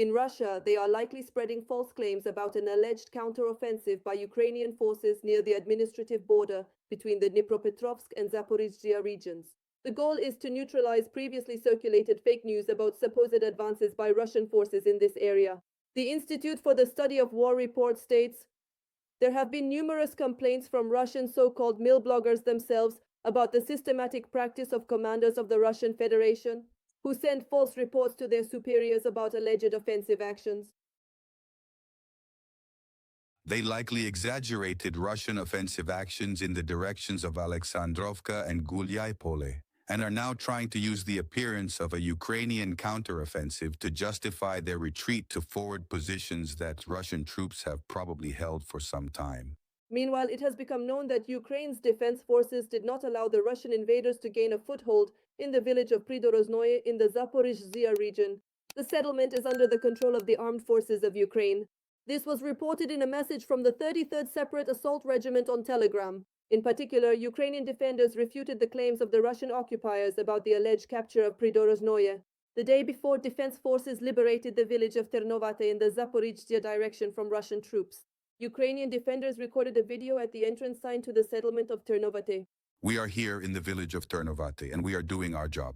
In Russia, they are likely spreading false claims about an alleged counteroffensive by Ukrainian forces near the administrative border between the Dnipropetrovsk and Zaporizhzhia regions. The goal is to neutralize previously circulated fake news about supposed advances by Russian forces in this area. The Institute for the Study of War report states, there have been numerous complaints from Russian so-called mill bloggers themselves about the systematic practice of commanders of the Russian Federation, who send false reports to their superiors about alleged offensive actions. They likely exaggerated Russian offensive actions in the directions of Alexandrovka and Gulyai-Pole, and are now trying to use the appearance of a Ukrainian counteroffensive to justify their retreat to forward positions that Russian troops have probably held for some time. Meanwhile, it has become known that Ukraine's defense forces did not allow the Russian invaders to gain a foothold in the village of Prydorozhne in the Zaporizhzhia region. The settlement is under the control of the armed forces of Ukraine. This was reported in a message from the 33rd Separate Assault Regiment on Telegram. In particular, Ukrainian defenders refuted the claims of the Russian occupiers about the alleged capture of Prydorozhne. The day before, defense forces liberated the village of Ternovate in the Zaporizhzhia direction from Russian troops. Ukrainian defenders recorded a video at the entrance sign to the settlement of Ternovate. We are here in the village of Ternovate, and we are doing our job.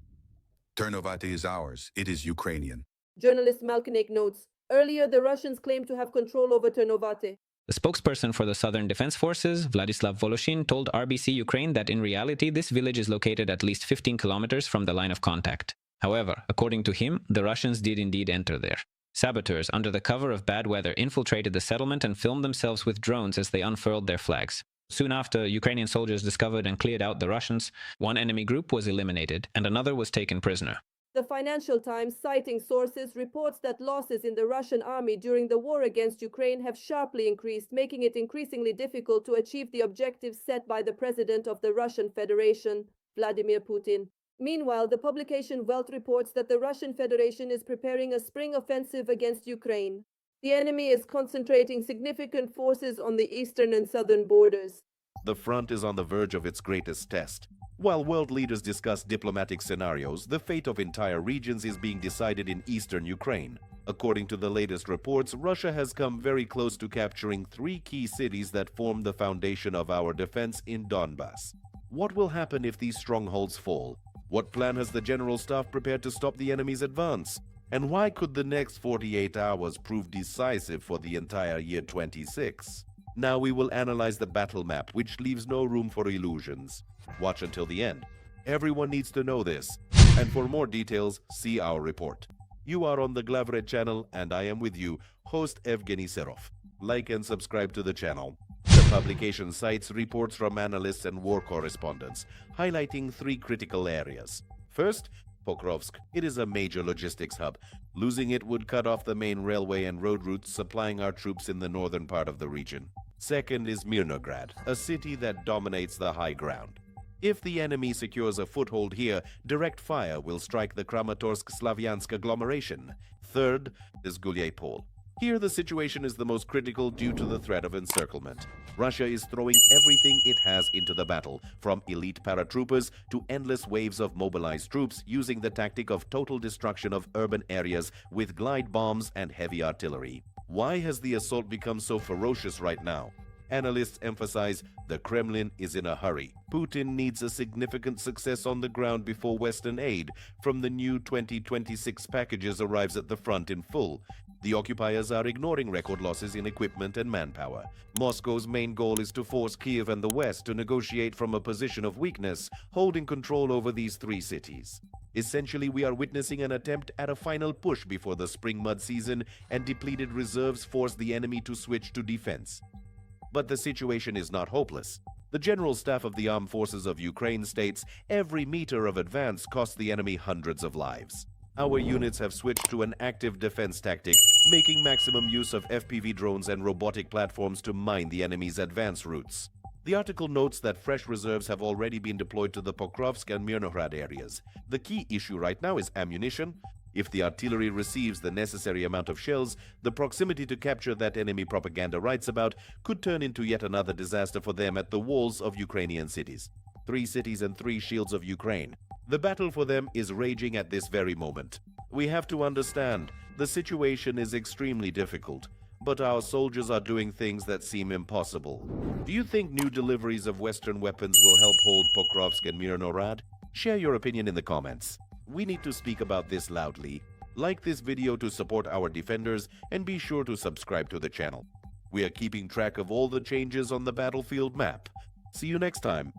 Ternovate is ours. It is Ukrainian. Journalist Malkinek notes, earlier the Russians claimed to have control over Ternovate. The spokesperson for the Southern Defense Forces, Vladislav Voloshin, told RBC Ukraine that in reality this village is located at least 15 kilometers from the line of contact. However, according to him, the Russians did indeed enter there. Saboteurs, under the cover of bad weather, infiltrated the settlement and filmed themselves with drones as they unfurled their flags. Soon after, Ukrainian soldiers discovered and cleared out the Russians. One enemy group was eliminated, and another was taken prisoner. The Financial Times, citing sources, reports that losses in the Russian army during the war against Ukraine have sharply increased, making it increasingly difficult to achieve the objectives set by the President of the Russian Federation, Vladimir Putin. Meanwhile, the publication Welt reports that the Russian Federation is preparing a spring offensive against Ukraine. The enemy is concentrating significant forces on the eastern and southern borders. The front is on the verge of its greatest test. While world leaders discuss diplomatic scenarios, the fate of entire regions is being decided in eastern Ukraine. According to the latest reports, Russia has come very close to capturing 3 key cities that form the foundation of our defense in Donbass. What will happen if these strongholds fall? What plan has the General Staff prepared to stop the enemy's advance? And why could the next 48 hours prove decisive for the entire year 26? Now we will analyze the battle map, which leaves no room for illusions. Watch until the end. Everyone needs to know this. And for more details, see our report. You are on the Glavred channel, and I am with you, host Evgeny Serov. Like and subscribe to the channel. The publication cites reports from analysts and war correspondents, highlighting 3 critical areas. First, Pokrovsk. It is a major logistics hub. Losing it would cut off the main railway and road routes supplying our troops in the northern part of the region. Second is Mirnograd, a city that dominates the high ground. If the enemy secures a foothold here, direct fire will strike the Kramatorsk-Slavyansk agglomeration. Third is Gulyai-Pole. Here the situation is the most critical due to the threat of encirclement. Russia is throwing everything it has into the battle, from elite paratroopers to endless waves of mobilized troops using the tactic of total destruction of urban areas with glide bombs and heavy artillery. Why has the assault become so ferocious right now? Analysts emphasize the Kremlin is in a hurry. Putin needs a significant success on the ground before Western aid from the new 2026 packages arrives at the front in full. The occupiers are ignoring record losses in equipment and manpower. Moscow's main goal is to force Kiev and the West to negotiate from a position of weakness, holding control over these 3 cities. Essentially, we are witnessing an attempt at a final push before the spring mud season, and depleted reserves force the enemy to switch to defense. But the situation is not hopeless. The General Staff of the Armed Forces of Ukraine states every meter of advance costs the enemy hundreds of lives. Our units have switched to an active defense tactic, making maximum use of FPV drones and robotic platforms to mine the enemy's advance routes. The article notes that fresh reserves have already been deployed to the Pokrovsk and Mirnograd areas. The key issue right now is ammunition. If the artillery receives the necessary amount of shells, the proximity to capture that enemy propaganda writes about could turn into yet another disaster for them at the walls of Ukrainian cities. 3 cities and 3 shields of Ukraine. The battle for them is raging at this very moment. We have to understand, the situation is extremely difficult, but our soldiers are doing things that seem impossible. Do you think new deliveries of Western weapons will help hold Pokrovsk and Mirnorad? Share your opinion in the comments. We need to speak about this loudly. Like this video to support our defenders and be sure to subscribe to the channel. We are keeping track of all the changes on the battlefield map. See you next time.